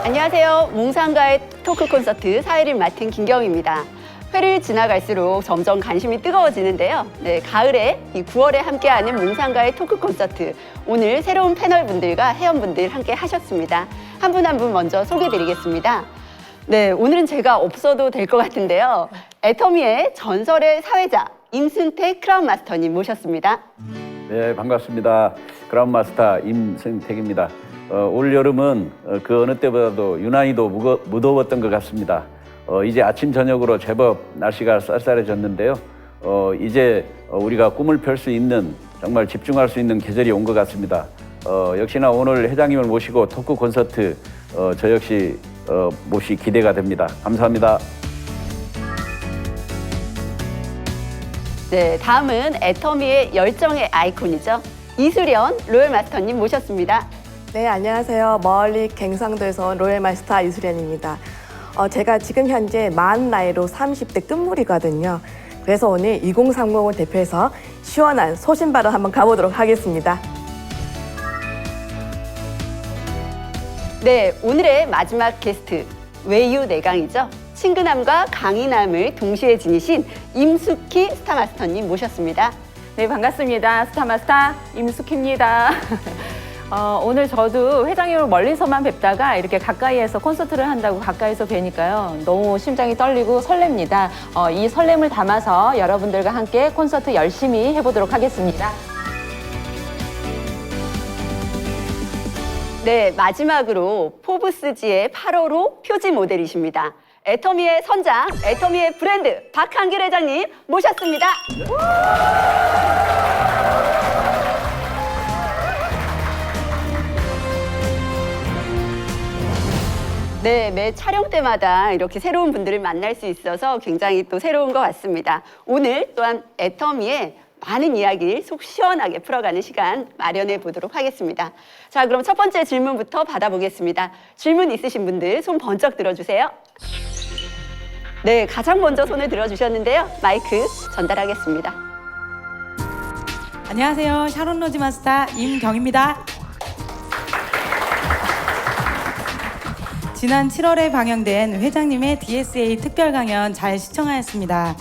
안녕하세요. 몽상가의 토크 콘서트 사회를 맡은 김경입니다. 회를 지나갈수록 점점 관심이 뜨거워지는데요. 네, 가을에 이 9월에 함께하는 몽상가의 토크 콘서트. 오늘 새로운 패널분들과 회원분들 함께 하셨습니다. 한 분 한 분 먼저 소개드리겠습니다. 네, 오늘은 제가 없어도 될 것 같은데요. 애터미의 전설의 사회자 임승택 크라운 마스터님 모셨습니다. 네, 반갑습니다. 크라운 마스터 임승택입니다. 올 여름은 그 어느 때보다도 유난히도 무더웠던 것 같습니다. 이제 아침 저녁으로 제법 날씨가 쌀쌀해졌는데요. 이제 우리가 꿈을 펼 수 있는, 정말 집중할 수 있는 계절이 온 것 같습니다. 역시나 오늘 회장님을 모시고 토크 콘서트 저 역시 몹시 기대가 됩니다. 감사합니다. 네, 다음은 애터미의 열정의 아이콘이죠. 이수련 로열 마스터님 모셨습니다. 네, 안녕하세요. 멀리 갱상도에서 온 로열 마스터 이수련입니다. 제가 지금 현재 만 나이로 30대 끝물이거든요. 그래서 오늘 2030을 대표해서 시원한 소신발언 한번 가보도록 하겠습니다. 네, 오늘의 마지막 게스트 외유내강이죠. 친근함과 강인함을 동시에 지니신 임숙희 스타마스터님 모셨습니다. 네, 반갑습니다. 스타마스터 임숙희입니다. 오늘 저도 회장님을 멀리서만 뵙다가 이렇게 가까이에서 콘서트를 한다고 가까이서 뵈니까요. 너무 심장이 떨리고 설렙니다. 이 설렘을 담아서 여러분들과 함께 콘서트 열심히 해보도록 하겠습니다. 네, 마지막으로 포브스지의 8호로 표지 모델이십니다. 애터미의 선장, 애터미의 브랜드 박한길 회장님 모셨습니다. 네, 매 촬영 때마다 이렇게 새로운 분들을 만날 수 있어서 굉장히 또 새로운 것 같습니다. 오늘 또한 애터미의 많은 이야기를 속 시원하게 풀어가는 시간 마련해 보도록 하겠습니다. 자, 그럼 첫 번째 질문부터 받아보겠습니다. 질문 있으신 분들 손 번쩍 들어주세요. 네, 가장 먼저 손을 들어주셨는데요. 마이크 전달하겠습니다. 안녕하세요. 샤론 로지 마스터 임경입니다. 지난 7월에 방영된 회장님의 DSA 특별 강연 잘 시청하였습니다.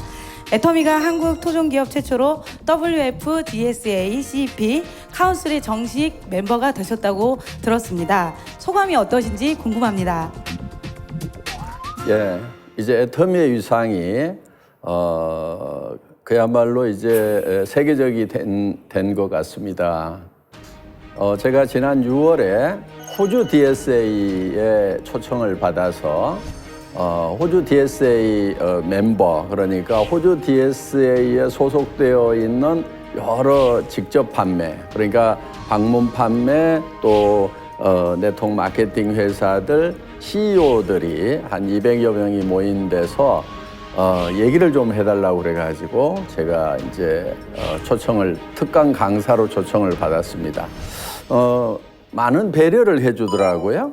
애터미가 한국 토종기업 최초로 WF DSA CEP 카운슬의 정식 멤버가 되셨다고 들었습니다. 소감이 어떠신지 궁금합니다. 예, 이제 애터미의 위상이 그야말로 이제 세계적이 된 것 같습니다. 제가 지난 6월에 호주 DSA에 초청을 받아서 호주 DSA 멤버, 그러니까 호주 DSA에 소속되어 있는 여러 직접 판매, 그러니까 방문 판매 또 네트워크 마케팅 회사들 CEO들이 한 200여 명이 모인 데서 얘기를 좀 해달라고 그래가지고 제가 이제 특강 강사로 초청을 받았습니다. 많은 배려를 해주더라고요.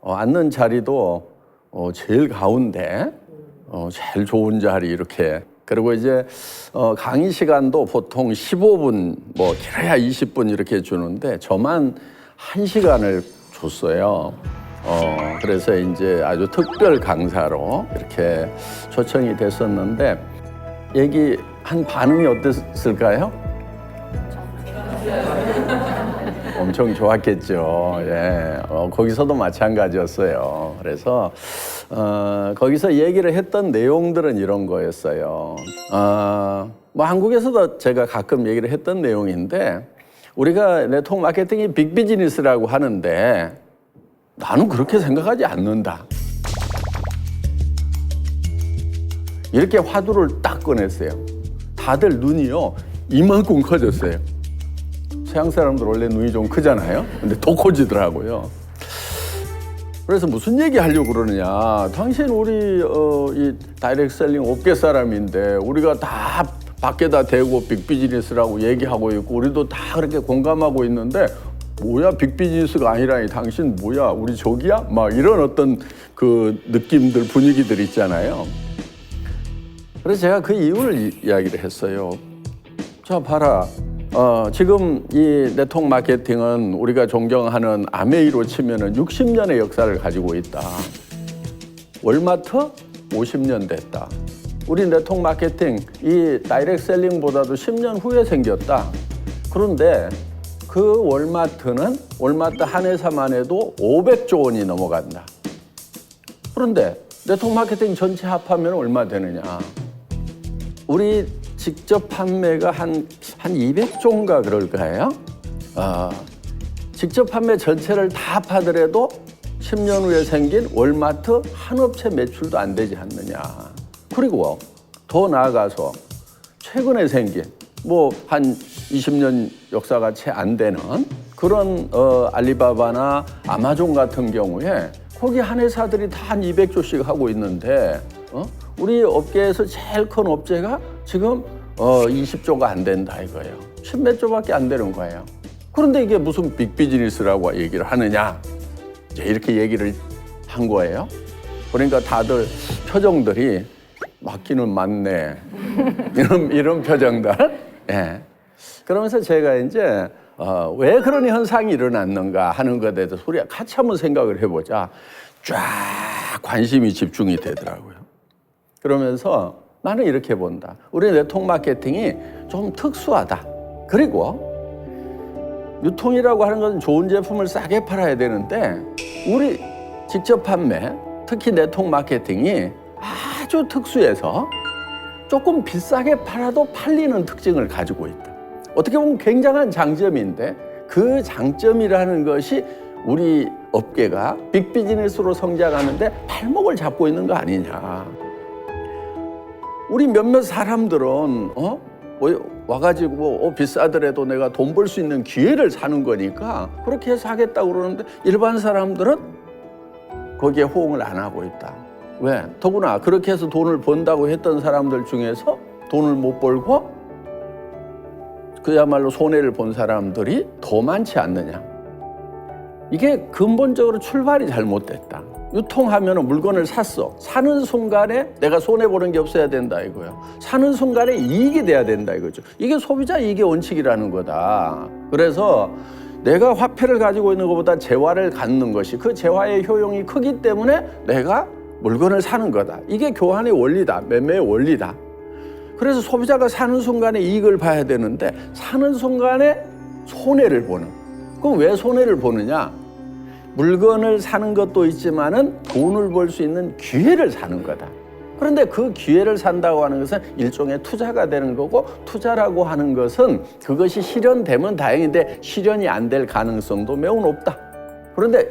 앉는 자리도 제일 가운데, 제일 좋은 자리 이렇게. 그리고 이제 강의 시간도 보통 15분, 뭐 길어야 20분 이렇게 주는데 저만 1시간을 줬어요. 그래서 이제 아주 특별 강사로 이렇게 초청이 됐었는데 얘기한 반응이 어땠을까요? 엄청 좋았겠죠. 예, 거기서도 마찬가지였어요. 그래서 거기서 얘기를 했던 내용들은 이런 거였어요. 뭐 한국에서도 제가 가끔 얘기를 했던 내용인데 우리가 네트워크 마케팅이 빅비즈니스라고 하는데 나는 그렇게 생각하지 않는다. 이렇게 화두를 딱 꺼냈어요. 다들 눈이요 이만큼 커졌어요. 서양 사람들 원래 눈이 좀 크잖아요. 근데 더 커지더라고요. 그래서 무슨 얘기 하려고 그러느냐. 당신 우리 이 다이렉트 셀링 업계 사람인데 우리가 다 밖에다 대고 빅비즈니스라고 얘기하고 있고 우리도 다 그렇게 공감하고 있는데 뭐야 빅비즈니스가 아니라니 당신 뭐야 우리 적이야? 막 이런 어떤 그 느낌들 분위기들 있잖아요. 그래서 제가 그 이유를 이야기를 했어요. 자 봐라. 지금 이 네트워크 마케팅은 우리가 존경하는 아메이로 치면은 60년의 역사를 가지고 있다. 월마트 50년 됐다. 우리 네트워크 마케팅 이 다이렉트 셀링보다도 10년 후에 생겼다. 그런데 그 월마트는 월마트 한 회사만 해도 500조 원이 넘어간다. 그런데 네트워크 마케팅 전체 합하면 얼마 되느냐? 우리 직접 판매가 한 200조인가 그럴까요? 직접 판매 전체를 다 합하더라도 10년 후에 생긴 월마트 한 업체 매출도 안 되지 않느냐. 그리고 더 나아가서 최근에 생긴 뭐 한 20년 역사가 채 안 되는 그런 알리바바나 아마존 같은 경우에 거기 한 회사들이 다 한 200조씩 하고 있는데 우리 업계에서 제일 큰 업체가 지금 20조가 안 된다 이거예요. 10몇 조밖에 안 되는 거예요. 그런데 이게 무슨 빅비즈니스라고 얘기를 하느냐 이제 이렇게 얘기를 한 거예요. 그러니까 다들 표정들이 맞기는 맞네 이런 표정들. 예. 그러면서 제가 이제 왜 그런 현상이 일어났는가 하는 것에 대해서 우리가 같이 한번 생각을 해보자. 쫙 관심이 집중이 되더라고요. 그러면서 나는 이렇게 본다. 우리 네트워크 마케팅이 좀 특수하다. 그리고 유통이라고 하는 것은 좋은 제품을 싸게 팔아야 되는데 우리 직접 판매, 특히 네트워크 마케팅이 아주 특수해서 조금 비싸게 팔아도 팔리는 특징을 가지고 있다. 어떻게 보면 굉장한 장점인데 그 장점이라는 것이 우리 업계가 빅비즈니스로 성장하는데 발목을 잡고 있는 거 아니냐. 우리 몇몇 사람들은 와가지고 비싸더라도 내가 돈 벌 수 있는 기회를 사는 거니까 그렇게 해서 하겠다고 그러는데 일반 사람들은 거기에 호응을 안 하고 있다. 왜? 더구나 그렇게 해서 돈을 번다고 했던 사람들 중에서 돈을 못 벌고 그야말로 손해를 본 사람들이 더 많지 않느냐. 이게 근본적으로 출발이 잘못됐다. 유통하면 물건을 샀어. 사는 순간에 내가 손해보는 게 없어야 된다 이거예요. 사는 순간에 이익이 돼야 된다 이거죠. 이게 소비자 이익의 원칙이라는 거다. 그래서 내가 화폐를 가지고 있는 것보다 재화를 갖는 것이 그 재화의 효용이 크기 때문에 내가 물건을 사는 거다. 이게 교환의 원리다. 매매의 원리다. 그래서 소비자가 사는 순간에 이익을 봐야 되는데 사는 순간에 손해를 보는. 그럼 왜 손해를 보느냐? 물건을 사는 것도 있지만은 돈을 벌 수 있는 기회를 사는 거다. 그런데 그 기회를 산다고 하는 것은 일종의 투자가 되는 거고 투자라고 하는 것은 그것이 실현되면 다행인데 실현이 안 될 가능성도 매우 높다. 그런데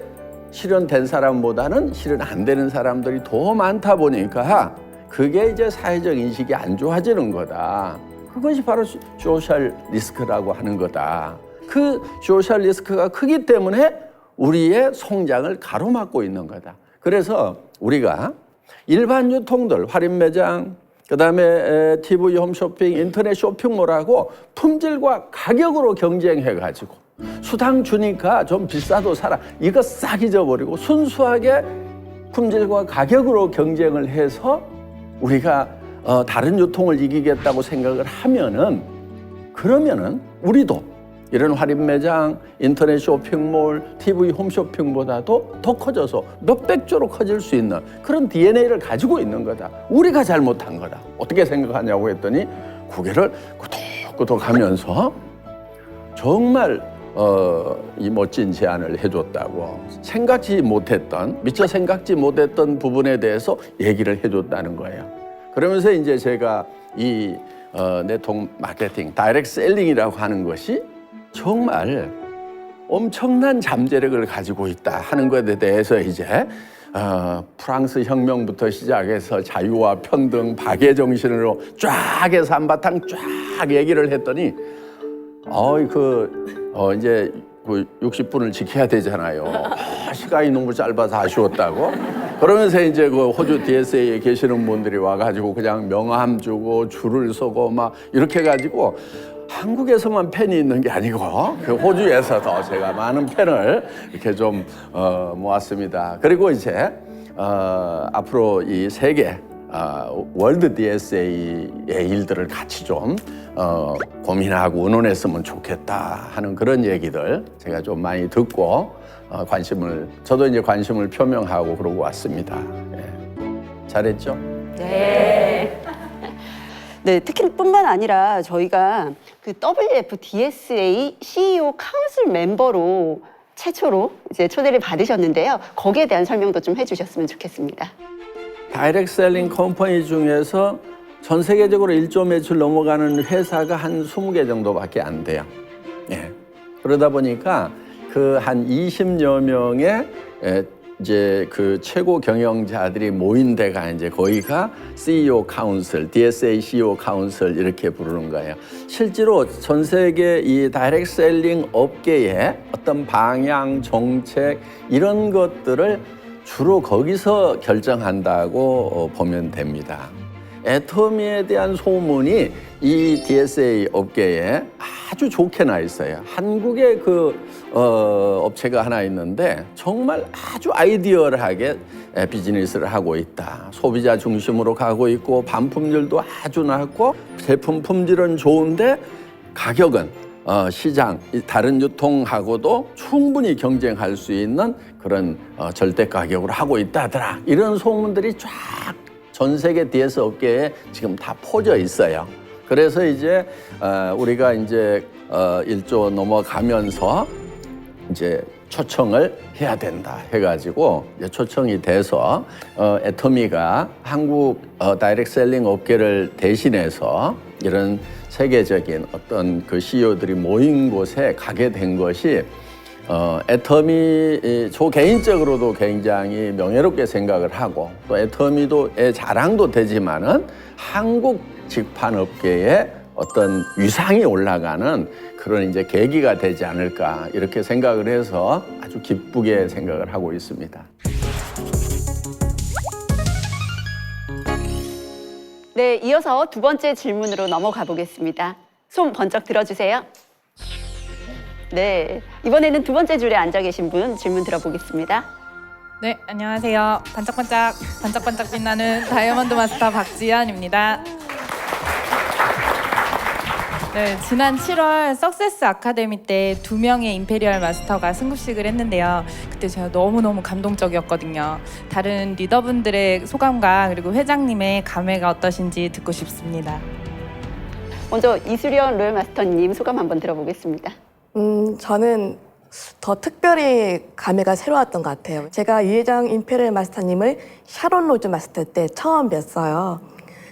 실현된 사람보다는 실현 안 되는 사람들이 더 많다 보니까 그게 이제 사회적 인식이 안 좋아지는 거다. 그것이 바로 소셜 리스크라고 하는 거다. 그 소셜 리스크가 크기 때문에 우리의 성장을 가로막고 있는 거다. 그래서 우리가 일반 유통들, 할인 매장, 그다음에 TV 홈쇼핑, 인터넷 쇼핑몰하고 품질과 가격으로 경쟁해가지고 수당 주니까 좀 비싸도 사라. 이거 싹 잊어버리고 순수하게 품질과 가격으로 경쟁을 해서 우리가 다른 유통을 이기겠다고 생각을 하면은 그러면은 우리도 이런 할인 매장, 인터넷 쇼핑몰, TV 홈쇼핑보다도 더 커져서 몇백조로 커질 수 있는 그런 DNA를 가지고 있는 거다. 우리가 잘못한 거다. 어떻게 생각하냐고 했더니 고개를 끄덕끄덕 하면서 정말 이 멋진 제안을 해줬다고 생각지 못했던 미처 생각지 못했던 부분에 대해서 얘기를 해줬다는 거예요. 그러면서 이제 제가 이 네트워크 마케팅, 다이렉트 셀링이라고 하는 것이 정말 엄청난 잠재력을 가지고 있다 하는 것에 대해서 이제 프랑스 혁명부터 시작해서 자유와 평등, 박애 정신으로 쫙 해서 한바탕 쫙 얘기를 했더니 이제 그 60분을 지켜야 되잖아요. 시간이 너무 짧아서 아쉬웠다고. 그러면서 이제 그 호주 DSA에 계시는 분들이 와가지고 그냥 명함 주고 줄을 서고 막 이렇게 해가지고 한국에서만 팬이 있는 게 아니고 그 호주에서도 제가 많은 팬을 이렇게 좀 모았습니다. 그리고 이제 앞으로 이 세계 월드 DSA의 일들을 같이 좀 고민하고 의논했으면 좋겠다 하는 그런 얘기들 제가 좀 많이 듣고 저도 이제 관심을 표명하고 그러고 왔습니다. 예. 잘했죠? 네. 네, 특히 뿐만 아니라 저희가 그 WFDSA CEO 카운슬 멤버로 최초로 이제 초대를 받으셨는데요. 거기에 대한 설명도 좀 해주셨으면 좋겠습니다. 다이렉트 셀링 컴퍼니 중에서 전 세계적으로 1조 매출 넘어가는 회사가 한 20개 정도밖에 안 돼요. 예. 그러다 보니까 그 한 20여 명의 이제 그 최고 경영자들이 모인 데가 이제 거기가 CEO 카운슬, DSA CEO 카운슬 이렇게 부르는 거예요. 실제로 전 세계 이 다이렉트 셀링 업계의 어떤 방향, 정책 이런 것들을 주로 거기서 결정한다고 보면 됩니다. 애터미에 대한 소문이 이 DSA 업계에 아주 좋게 나 있어요. 한국에 업체가 하나 있는데 정말 아주 아이디어하게 비즈니스를 하고 있다. 소비자 중심으로 가고 있고 반품률도 아주 낮고 제품 품질은 좋은데 가격은 시장 다른 유통하고도 충분히 경쟁할 수 있는 그런 절대 가격으로 하고 있다더라. 이런 소문들이 쫙 전 세계 DS 업계에 지금 다 퍼져 있어요. 그래서 이제 우리가 이제 1조 넘어가면서 이제 초청을 해야 된다 해가지고 이제 초청이 돼서 애터미가 한국 다이렉트 셀링 업계를 대신해서 이런 세계적인 어떤 그 CEO들이 모인 곳에 가게 된 것이 애터미 저 개인적으로도 굉장히 명예롭게 생각을 하고 또 애터미도의 자랑도 되지만은 한국 직판업계에 어떤 위상이 올라가는 그런 이제 계기가 되지 않을까 이렇게 생각을 해서 아주 기쁘게 생각을 하고 있습니다. 네, 이어서 두 번째 질문으로 넘어가 보겠습니다. 손 번쩍 들어주세요. 네, 이번에는 두 번째 줄에 앉아 계신 분 질문 들어보겠습니다. 네, 안녕하세요. 반짝반짝 빛나는 다이아몬드 마스터 박지연입니다. 네, 지난 7월 석세스 아카데미 때 2명의 임페리얼 마스터가 승급식을 했는데요. 그때 제가 너무너무 감동적이었거든요. 다른 리더분들의 소감과 그리고 회장님의 감회가 어떠신지 듣고 싶습니다. 먼저 이수련 로열 마스터님 소감 한번 들어보겠습니다. 저는 더 특별히 감회가 새로웠던 것 같아요. 제가 이회장 임페리얼 마스터님을 샤론 로즈 마스터 때 처음 뵀어요.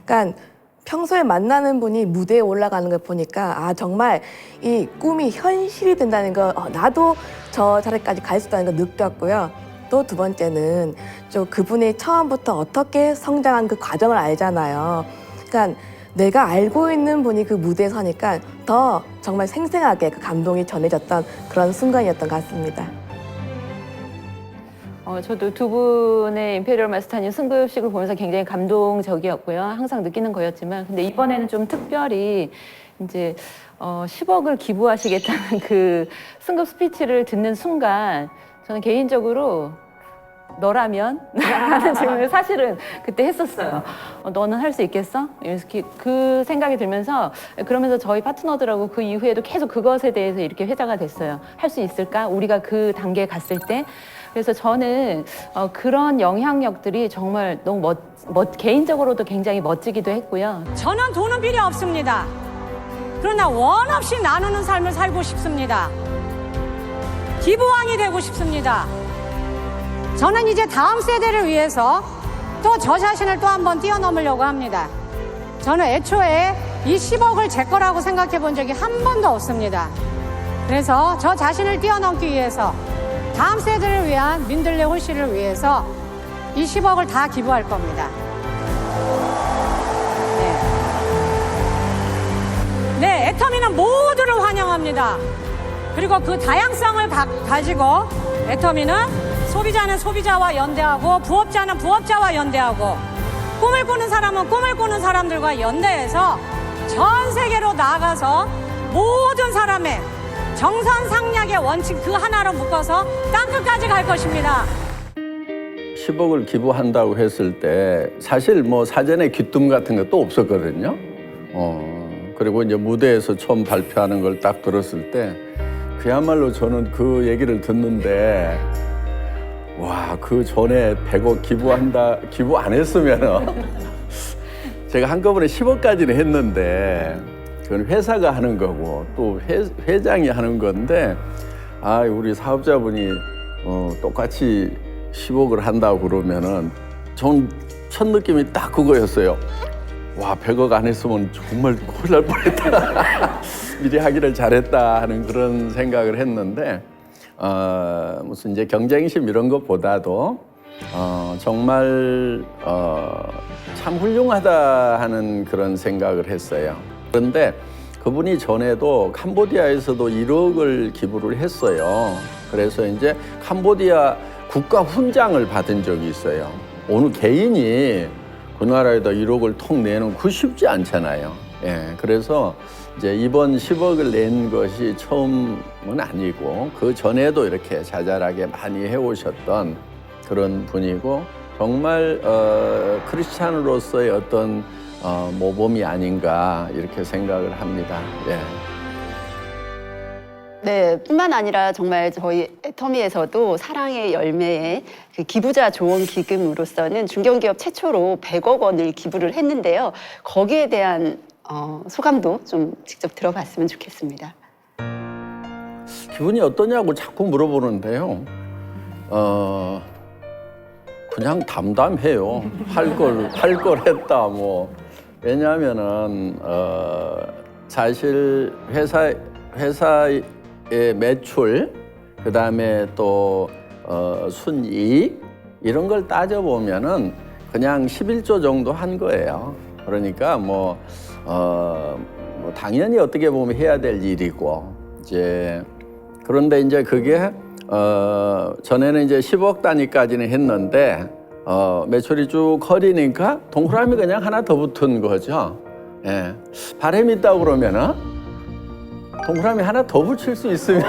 그러니까 평소에 만나는 분이 무대에 올라가는 걸 보니까 정말 이 꿈이 현실이 된다는 거 나도 저 자리까지 갈 수 있다는 걸 느꼈고요. 또 두 번째는 좀 그분이 처음부터 어떻게 성장한 그 과정을 알잖아요. 그러니까 내가 알고 있는 분이 그 무대에 서니까 더 정말 생생하게 그 감동이 전해졌던 그런 순간이었던 것 같습니다. 저도 두 분의 임페리얼 마스터님 승급식을 보면서 굉장히 감동적이었고요. 항상 느끼는 거였지만, 근데 이번에는 좀 특별히 이제 10억을 기부하시겠다는 그 승급 스피치를 듣는 순간 저는 개인적으로 너라면? 하는 질문을 사실은 그때 했었어요. 너는 할 수 있겠어? 이렇게 그 생각이 들면서 그러면서 저희 파트너들하고 그 이후에도 계속 그것에 대해서 이렇게 회자가 됐어요. 할 수 있을까? 우리가 그 단계에 갔을 때. 그래서 저는 그런 영향력들이 정말 너무 개인적으로도 굉장히 멋지기도 했고요. 저는 돈은 필요 없습니다. 그러나 원 없이 나누는 삶을 살고 싶습니다. 기부왕이 되고 싶습니다. 저는 이제 다음 세대를 위해서 또 저 자신을 또 한번 뛰어넘으려고 합니다. 저는 애초에 이 10억을 제 거라고 생각해 본 적이 한 번도 없습니다. 그래서 저 자신을 뛰어넘기 위해서 다음 세대를 위한 민들레 홀씨를 위해서 이 10억을 다 기부할 겁니다. 네, 애터미는 모두를 환영합니다. 그리고 그 다양성을 가지고 애터미는 소비자는 소비자와 연대하고 부업자는 부업자와 연대하고 꿈을 꾸는 사람은 꿈을 꾸는 사람들과 연대해서 전 세계로 나아가서 모든 사람의 정선상략의 원칙 그 하나로 묶어서 땅끝까지 갈 것입니다. 10억을 기부한다고 했을 때 사실 뭐 사전에 귀뜸 같은 것도 없었거든요. 그리고 이제 무대에서 처음 발표하는 걸 딱 들었을 때 그야말로 저는 그 얘기를 듣는데 와, 그 전에 100억 기부 안 했으면은 제가 한꺼번에 10억까지는 했는데 그건 회사가 하는 거고 또 회장이 하는 건데 아, 우리 사업자분이 똑같이 10억을 한다고 그러면은 전 첫 느낌이 딱 그거였어요. 와, 100억 안 했으면 정말 큰일 날 뻔했다. 미리 하기를 잘했다 하는 그런 생각을 했는데 무슨 이제 경쟁심 이런 것보다도 정말 참 훌륭하다 하는 그런 생각을 했어요. 그런데 그분이 전에도 캄보디아에서도 1억을 기부를 했어요. 그래서 이제 캄보디아 국가 훈장을 받은 적이 있어요. 어느 개인이 그 나라에다 1억을 턱 내는 그 쉽지 않잖아요. 예, 그래서 이제 이번 10억을 낸 것이 처음은 아니고 그 전에도 이렇게 자잘하게 많이 해오셨던 그런 분이고 정말 크리스찬으로서의 어떤 모범이 아닌가 이렇게 생각을 합니다. 예. 네, 뿐만 아니라 정말 저희 애터미에서도 사랑의 열매의 그 기부자 조언 기금으로서는 중견기업 최초로 100억 원을 기부를 했는데요. 거기에 대한 소감도 좀 직접 들어봤으면 좋겠습니다. 기분이 어떠냐고 자꾸 물어보는데요. 그냥 담담해요. 할 걸 했다 뭐. 왜냐하면은 사실 회사의 매출, 그다음에 또 순이익 이런 걸 따져 보면은 그냥 11조 정도 한 거예요. 그러니까 뭐 당연히 어떻게 보면 해야 될 일이고 이제 그런데 이제 그게 전에는 이제 10억 단위까지는 했는데 매출이 쭉 커지니까 동그라미 그냥 하나 더 붙은 거죠. 예. 바람이 있다고 그러면은 동그라미 하나 더 붙일 수 있으면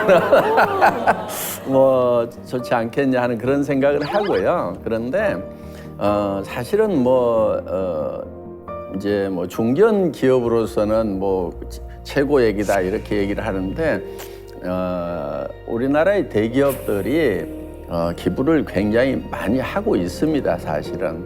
뭐 좋지 않겠냐 하는 그런 생각을 하고요. 그런데 사실은 이제 뭐 중견 기업으로서는 뭐 최고액이다 이렇게 얘기를 하는데 우리나라의 대기업들이 기부를 굉장히 많이 하고 있습니다, 사실은.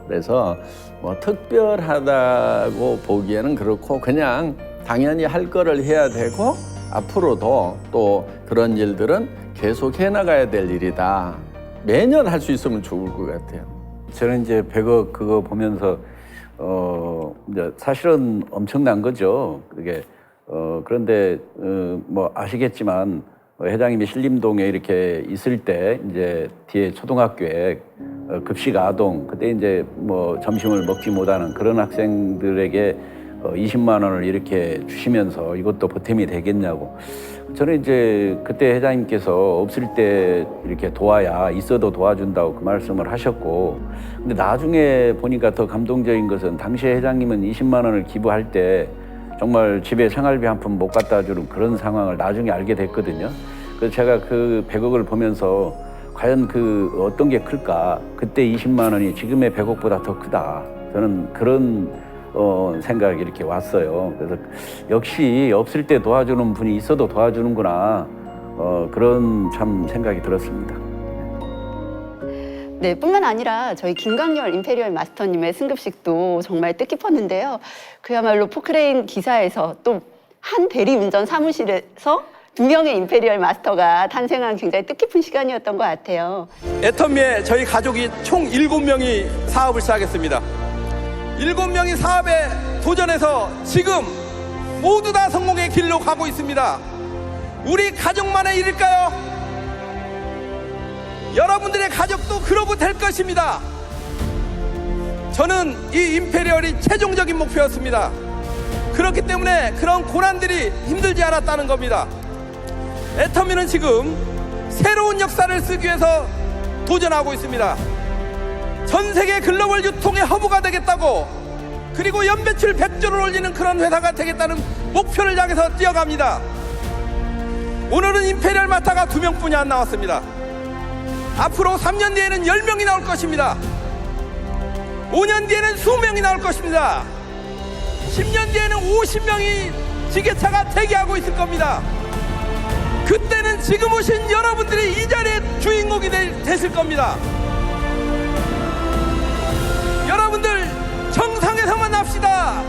그래서 뭐 특별하다고 보기에는 그렇고 그냥 당연히 할 거를 해야 되고 앞으로도 또 그런 일들은 계속 해나가야 될 일이다. 매년 할 수 있으면 좋을 것 같아요. 저는 이제 100억 그거 보면서 이제 사실은 엄청난 거죠. 그게 그런데 뭐 아시겠지만 회장님이 신림동에 이렇게 있을 때 이제 뒤에 초등학교에 급식 아동 그때 이제 뭐 점심을 먹지 못하는 그런 학생들에게 20만 원을 이렇게 주시면서 이것도 보탬이 되겠냐고. 저는 이제 그때 회장님께서 없을 때 이렇게 도와야 있어도 도와준다고 그 말씀을 하셨고, 근데 나중에 보니까 더 감동적인 것은 당시에 회장님은 20만 원을 기부할 때 정말 집에 생활비 한 푼 못 갖다 주는 그런 상황을 나중에 알게 됐거든요. 그래서 제가 그 100억을 보면서 과연 그 어떤 게 클까? 그때 20만 원이 지금의 100억보다 더 크다. 저는 그런 생각이 이렇게 왔어요. 그래서 역시 없을 때 도와주는 분이 있어도 도와주는구나. 그런 참 생각이 들었습니다. 네, 뿐만 아니라 저희 김강렬 임페리얼 마스터님의 승급식도 정말 뜻깊었는데요. 그야말로 포크레인 기사에서 또 한 대리운전 사무실에서 2명의 임페리얼 마스터가 탄생한 굉장히 뜻깊은 시간이었던 것 같아요. 애터미에 저희 가족이 총 7명이 사업을 시작했습니다. 7명이 사업에 도전해서 지금 모두 다 성공의 길로 가고 있습니다. 우리 가족만의 일일까요? 여러분들의 가족도 그러고 될 것입니다. 저는 이 임페리얼이 최종적인 목표였습니다. 그렇기 때문에 그런 고난들이 힘들지 않았다는 겁니다. 애터미는 지금 새로운 역사를 쓰기 위해서 도전하고 있습니다. 전 세계 글로벌 유통의 허브가 되겠다고, 그리고 연매출 100조를 올리는 그런 회사가 되겠다는 목표를 향해서 뛰어갑니다. 오늘은 임페리얼 마스터가 2명뿐이 안 나왔습니다. 앞으로 3년 뒤에는 10명이 나올 것입니다. 5년 뒤에는 20명이 나올 것입니다. 10년 뒤에는 50명이 지게차가 대기하고 있을 겁니다. 그때는 지금 오신 여러분들이 이 자리의 주인공이 되실 겁니다. 여러분들 정상에서 만납시다.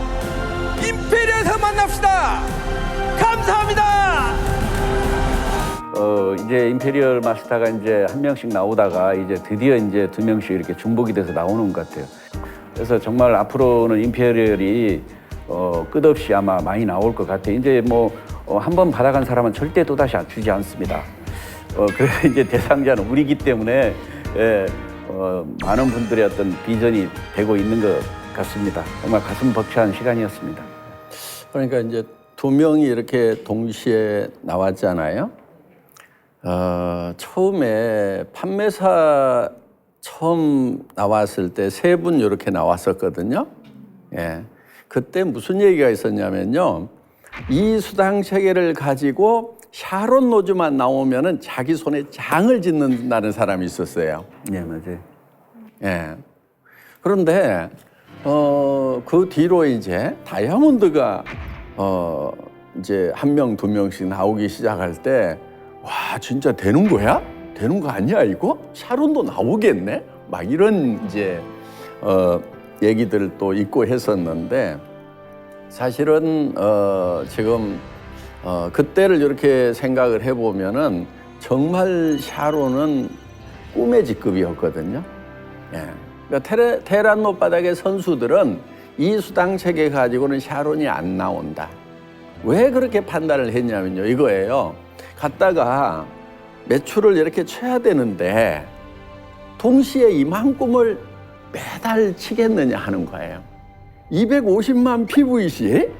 임페리얼에서 만납시다. 감사합니다. 이제 임페리얼 마스터가 이제 한 명씩 나오다가 이제 드디어 이제 2명씩 이렇게 중복이 돼서 나오는 것 같아요. 그래서 정말 앞으로는 임페리얼이 끝없이 아마 많이 나올 것 같아요. 이제 뭐 한 번 받아간 사람은 절대 또다시 주지 않습니다. 그래서 이제 대상자는 우리이기 때문에 많은 분들의 어떤 비전이 되고 있는 것 같습니다. 정말 가슴 벅찬 시간이었습니다. 그러니까 이제 2명이 이렇게 동시에 나왔잖아요. 처음에 판매사 처음 나왔을 때 3분 이렇게 나왔었거든요. 예. 그때 무슨 얘기가 있었냐면요. 이 수당 체계를 가지고 샤론 노즈만 나오면은 자기 손에 장을 짓는다는 사람이 있었어요. 네, 맞아요. 예. 그런데 그 뒤로 이제 다이아몬드가 이제 1명, 2명씩 나오기 시작할 때 와, 진짜 되는 거야? 되는 거 아니야 이거? 샤론도 나오겠네? 막 이런 이제 얘기들도 있고 했었는데 사실은 지금 그때를 이렇게 생각을 해보면은 정말 샤론은 꿈의 직급이었거든요. 예. 그러니까 테란 노바닥의 선수들은 이 수당 체계 가지고는 샤론이 안 나온다. 왜 그렇게 판단을 했냐면요, 이거예요. 갔다가 매출을 이렇게 쳐야 되는데 동시에 이만큼을 매달 치겠느냐 하는 거예요. 250만 PVC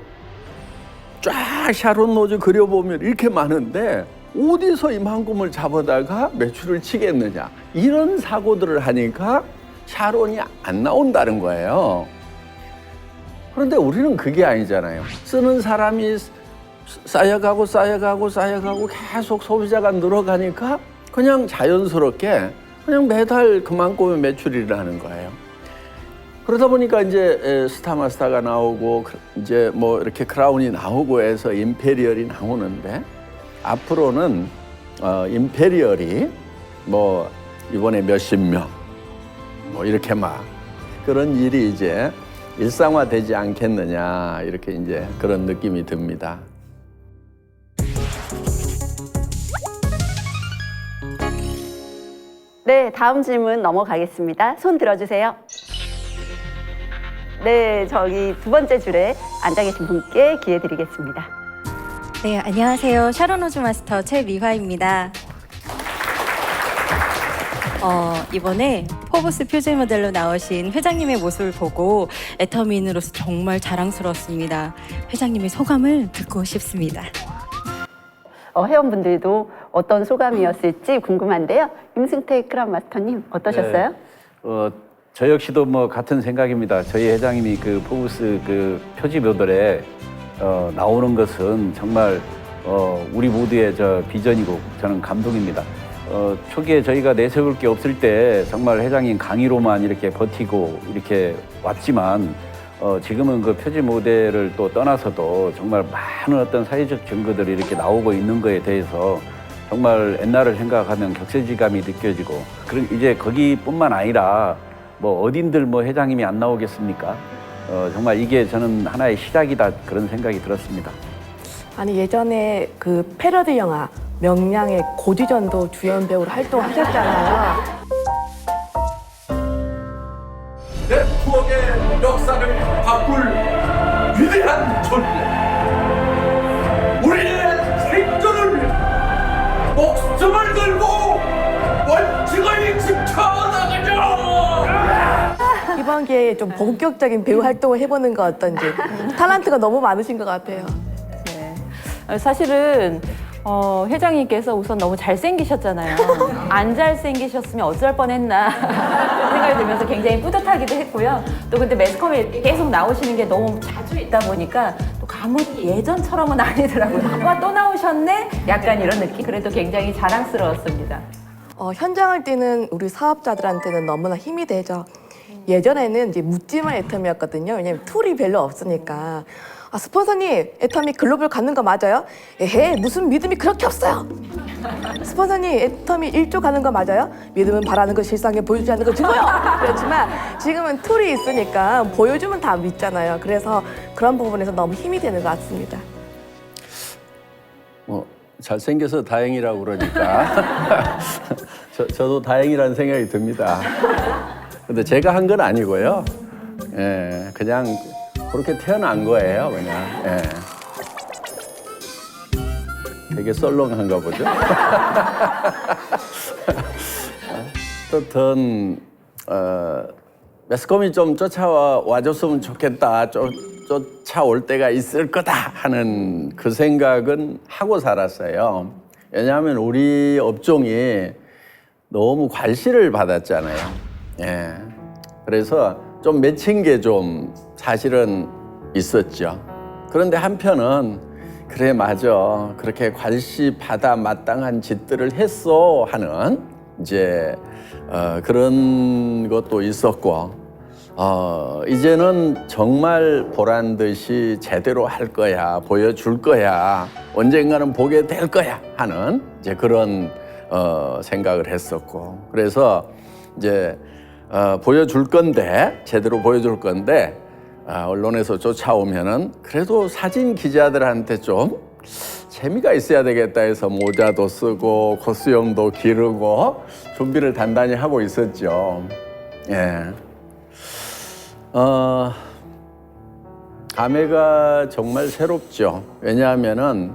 쫙 샤론 노즈 그려보면 이렇게 많은데 어디서 이만큼을 잡아다가 매출을 치겠느냐 이런 사고들을 하니까 샤론이 안 나온다는 거예요. 그런데 우리는 그게 아니잖아요. 쓰는 사람이 쌓여가고 계속 소비자가 늘어가니까 그냥 자연스럽게 그냥 매달 그만큼의 매출이라는 거예요. 그러다 보니까 이제 스타마스터가 나오고 이제 뭐 이렇게 크라운이 나오고 해서 임페리얼이 나오는데 앞으로는 임페리얼이 뭐 이번에 몇십 명 뭐 이렇게 막 그런 일이 이제 일상화되지 않겠느냐 이렇게 이제 그런 느낌이 듭니다. 네, 다음 질문 넘어가겠습니다. 손 들어주세요. 네, 저기 2번째 줄에 앉아 계신 분께 기회 드리겠습니다. 네, 안녕하세요. 샤론 호주 마스터 최미화입니다. 이번에 포브스 표제 모델로 나오신 회장님의 모습을 보고 애터미인으로서 정말 자랑스러웠습니다. 회장님의 소감을 듣고 싶습니다. 회원분들도 어떤 소감이었을지 궁금한데요. 임승택 크라운 마스터님 어떠셨어요? 네. 저 역시도 뭐 같은 생각입니다. 저희 회장님이 그 포브스 그 표지 모델에 나오는 것은 정말 우리 모두의 저 비전이고 저는 감동입니다. 초기에 저희가 내세울 게 없을 때 정말 회장님 강의로만 이렇게 버티고 이렇게 왔지만 지금은 그 표지 모델을 또 떠나서도 정말 많은 어떤 사회적 증거들이 이렇게 나오고 있는 거에 대해서 정말 옛날을 생각하면 격세지감이 느껴지고 이제 거기뿐만 아니라 뭐 어딘들 뭐 회장님이 안 나오겠습니까? 정말 이게 저는 하나의 시작이다 그런 생각이 들었습니다. 아니 예전에 그 패러디 영화 명량의 고지전도 주연 배우로 활동하셨잖아요. 네트워크의 역사를 바꿀 위대한 존재 우리의 생존을 위해 목숨을 걸고 원칙을 지켜나가죠. 이번 기회에 좀 본격적인 배우 활동을 해보는 거 어떤지. 탤런트가 너무 많으신 것 같아요. 네. 사실은 회장님께서 우선 너무 잘생기셨잖아요. 안 잘생기셨으면 어쩔 뻔했나 생각이 들면서 굉장히 뿌듯하기도 했고요. 또 근데 매스컴에 계속 나오시는 게 너무 자주 있다 보니까 또 가문이 예전처럼은 아니더라고요. 와, 또 나오셨네? 약간 이런 느낌. 그래도 굉장히 자랑스러웠습니다. 현장을 뛰는 우리 사업자들한테는 너무나 힘이 되죠. 예전에는 이제 묻지마 애텀이었거든요. 왜냐면 툴이 별로 없으니까. 아, 스폰서님, 애텀이 글로벌 가는 거 맞아요? 에헤, 무슨 믿음이 그렇게 없어요. 스폰서님, 애텀이 1조 가는 거 맞아요? 믿음은 바라는 거 실상에 보여주지 않는 거 죽어요. 그렇지만 지금은 툴이 있으니까 보여주면 다 믿잖아요. 그래서 그런 부분에서 너무 힘이 되는 것 같습니다. 뭐 잘생겨서 다행이라고 그러니까 저도 다행이라는 생각이 듭니다. 근데 제가 한 건 아니고요. 예, 그냥 그렇게 태어난 거예요, 그냥. 예. 되게 썰렁한가 보죠. 어떻든 매스컴이 좀 쫓아와줬으면 좋겠다, 쫓아올 때가 있을 거다 하는 그 생각은 하고 살았어요. 왜냐하면 우리 업종이 너무 괄시를 받았잖아요. 예. 그래서 좀 맺힌 게 좀 사실은 있었죠. 그런데 한편은 그래 맞아, 그렇게 괄시 받아 마땅한 짓들을 했어 하는 이제 그런 것도 있었고, 이제는 정말 보란 듯이 제대로 할 거야, 보여줄 거야, 언젠가는 보게 될 거야 하는 이제 그런 생각을 했었고, 그래서 이제 보여줄 건데, 제대로 보여줄 건데, 언론에서 쫓아오면은 그래도 사진 기자들한테 좀 재미가 있어야 되겠다 해서 모자도 쓰고 코스염도 기르고 준비를 단단히 하고 있었죠. 예. 감회가 정말 새롭죠. 왜냐하면은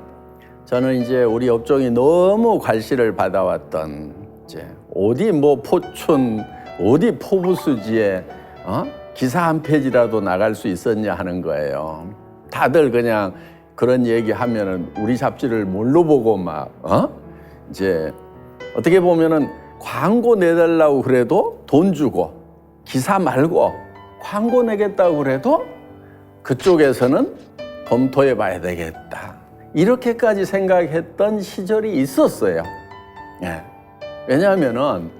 저는 이제 우리 업종이 너무 괄시를 받아왔던, 이제 어디 뭐 포춘, 어디 포브스지에 기사 한 페이지라도 나갈 수 있었냐 하는 거예요. 다들 그냥 그런 얘기 하면은 우리 잡지를 뭘로 보고 막 이제 어떻게 보면은 광고 내달라고 그래도 돈 주고, 기사 말고 광고 내겠다고 그래도 그쪽에서는 검토해 봐야 되겠다, 이렇게까지 생각했던 시절이 있었어요. 예. 왜냐하면은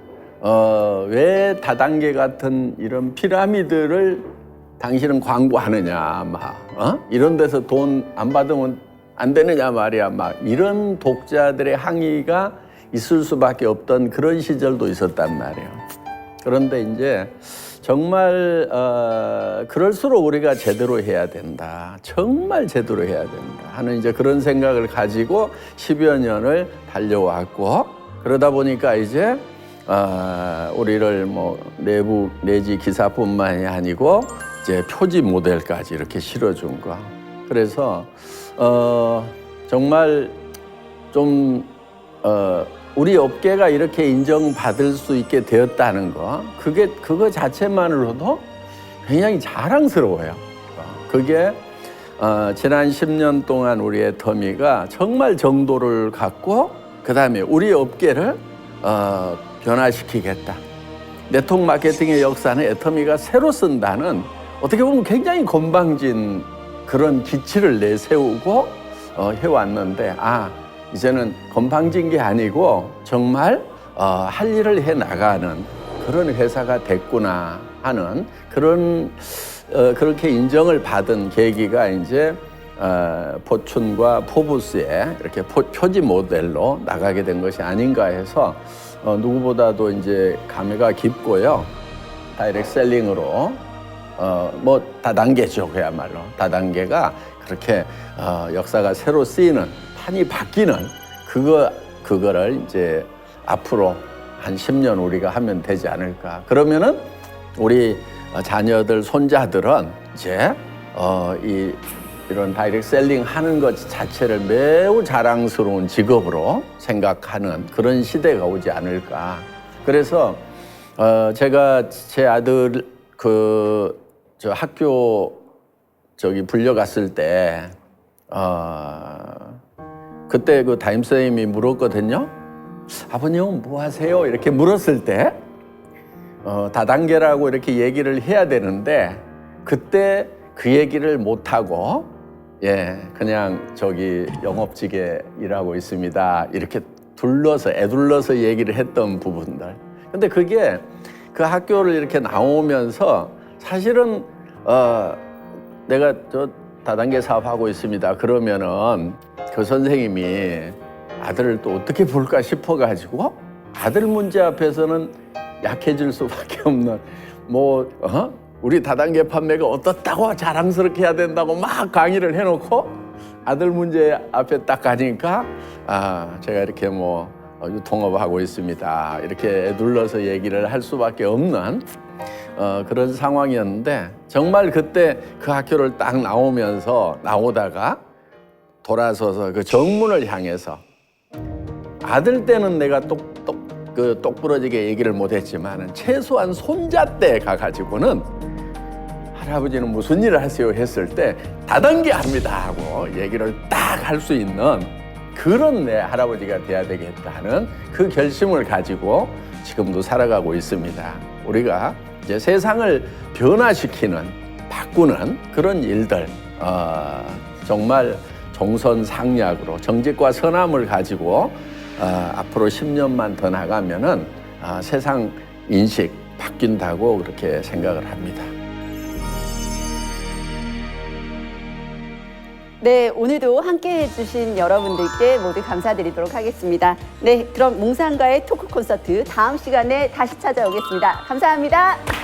왜 다단계 같은 이런 피라미드를 당신은 광고하느냐, 막 이런 데서 돈 안 받으면 안 되느냐 말이야, 막 이런 독자들의 항의가 있을 수밖에 없던 그런 시절도 있었단 말이에요. 그런데 이제 정말 그럴수록 우리가 제대로 해야 된다, 정말 제대로 해야 된다 하는 이제 그런 생각을 가지고 10여 년을 달려왔고, 그러다 보니까 이제 우리를 뭐 내부 내지 기사뿐만이 아니고 이제 표지 모델까지 이렇게 실어준 거. 그래서 정말 좀 우리 업계가 이렇게 인정받을 수 있게 되었다는 거, 그거 자체만으로도 굉장히 자랑스러워요. 그게 지난 10년 동안 우리 애터미가 정말 정도를 갖고 그다음에 우리 업계를 변화시키겠다. 네트워크 마케팅의 역사는 애터미가 새로 쓴다는, 어떻게 보면 굉장히 건방진 그런 기치를 내세우고 해왔는데, 이제는 건방진 게 아니고 정말 할 일을 해 나가는 그런 회사가 됐구나 하는 그런 그렇게 인정을 받은 계기가 이제 포춘과 포브스에 이렇게 표지 모델로 나가게 된 것이 아닌가 해서 누구보다도 이제 감회가 깊고요. 다이렉트 셀링으로 뭐 다단계죠, 그야말로 다단계가 그렇게 역사가 새로 쓰이는, 판이 바뀌는 그거를 이제 앞으로 한 10년 우리가 하면 되지 않을까. 그러면은 우리 자녀들, 손자들은 이제 이런 다이렉트 셀링 하는 것 자체를 매우 자랑스러운 직업으로 생각하는 그런 시대가 오지 않을까. 그래서 제가 제 아들 저 학교 불려갔을 때 그때 그 담임선생님이 물었거든요. 아버님은 뭐 하세요? 이렇게 물었을 때 다단계라고 이렇게 얘기를 해야 되는데, 그때 그 얘기를 못하고 그냥 영업직에 일하고 있습니다, 이렇게 애둘러서 얘기를 했던 부분들. 근데 그게 그 학교를 이렇게 나오면서 사실은 내가 저 다단계 사업하고 있습니다. 그러면은 그 선생님이 아들을 또 어떻게 볼까 싶어가지고 아들 문제 앞에서는 약해질 수밖에 없는 우리 다단계 판매가 어떻다고 자랑스럽게 해야 된다고 막 강의를 해놓고 아들 문제 앞에 딱 가니까 제가 이렇게 유통업하고 있습니다. 이렇게 눌러서 얘기를 할 수밖에 없는 그런 상황이었는데 정말 그때 그 학교를 딱 나오다가 돌아서서 그 정문을 향해서 아들 때는 내가 똑부러지게 얘기를 못했지만 최소한 손자 때 가가지고는 할아버지는 무슨 일을 하세요 했을 때 다단계 합니다 하고 얘기를 딱 할 수 있는 그런 내 할아버지가 돼야 되겠다 하는 그 결심을 가지고 지금도 살아가고 있습니다. 우리가 이제 세상을 변화시키는 바꾸는 그런 일들 정말 종선상략으로 정직과 선함을 가지고 앞으로 10년만 더 나가면은 세상 인식 바뀐다고 그렇게 생각을 합니다. 네, 오늘도 함께 해주신 여러분들께 모두 감사드리도록 하겠습니다. 네, 그럼 몽상가의 토크 콘서트 다음 시간에 다시 찾아오겠습니다. 감사합니다.